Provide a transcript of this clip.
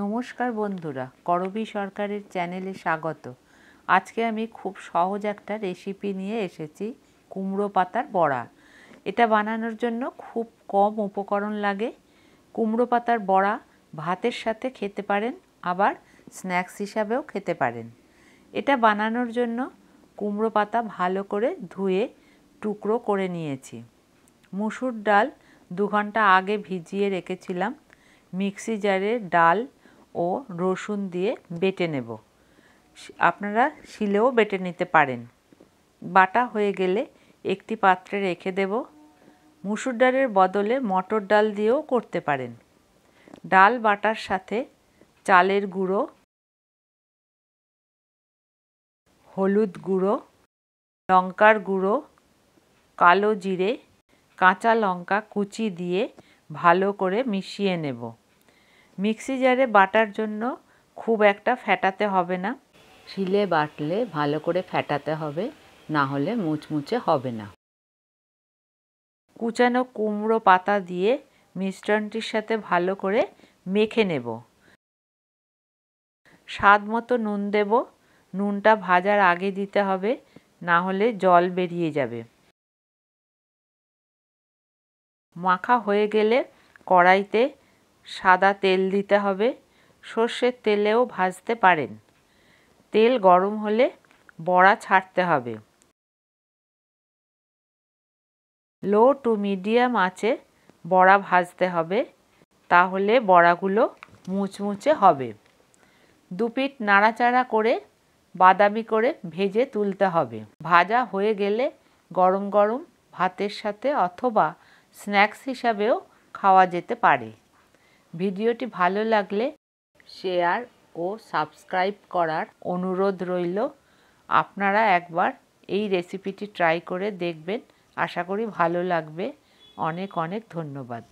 নমস্কার বন্ধুরা, করবী সরকারের চ্যানেলে স্বাগত। আজকে আমি খুব সহজ একটা রেসিপি নিয়ে এসেছি, কুমড়ো পাতার বড়া। এটা বানানোর জন্য খুব কম উপকরণ লাগে। কুমড়ো পাতার বড়া ভাতের সাথে খেতে পারেন, আবার স্ন্যাক্স হিসাবেও খেতে পারেন। এটা বানানোর জন্য কুমড়ো পাতা ভালো করে ধুয়ে টুকরো করে নিয়েছি। মুসুর ডাল 2 ঘন্টা আগে ভিজিয়ে রেখেছিলাম। মিক্সি জারে ডাল ও রসুন দিয়ে বেটে নেব। আপনারা শিলেও বেটে নিতে পারেন। বাটা হয়ে গেলে একটি পাত্রে রেখে দেব। মুসুর ডালের বদলে মটর ডাল দিয়েও করতে পারেন। ডাল বাটার সাথে চালের গুঁড়ো, হলুদ গুঁড়ো, লঙ্কার গুঁড়ো, কালো জিরে, কাঁচা লঙ্কা কুচি দিয়ে ভালো করে মিশিয়ে নেব। মিক্সি জারে বাটার জন্য খুব একটা ফেটাতে হবে না, শিলে বাটলে ভালো করে ফেটাতে হবে, না হলে মুচমুচে হবে না। কুচানো কুমড়ো পাতা দিয়ে মিশ্রণটির সাথে ভালো করে মেখে নেব। স্বাদ মতো নুন দেব। নুনটা ভাজার আগে দিতে হবে, না হলে জল বেরিয়ে যাবে। মাখা হয়ে গেলে কড়াইতে সাদা তেল দিতে হবে। সর্ষের তেলেও ভাজতে পারেন। তেল গরম হলে বড়া ছাড়তে হবে। লো টু মিডিয়াম আঁচে বড়া ভাজতে হবে, তাহলে বড়াগুলো মুচমুচে হবে। 2 পিঠ নাড়াচাড়া করে বাদামি করে ভেজে তুলতে হবে। ভাজা হয়ে গেলে গরম গরম ভাতের সাথে অথবা স্ন্যাক্স হিসাবেও খাওয়া যেতে পারে। ভিডিওটি ভালো লাগলে শেয়ার ও সাবস্ক্রাইব করার অনুরোধ রইল। আপনারা একবার এই রেসিপিটি ট্রাই করে দেখবেন। আশা করি ভালো লাগবে। অনেক অনেক ধন্যবাদ।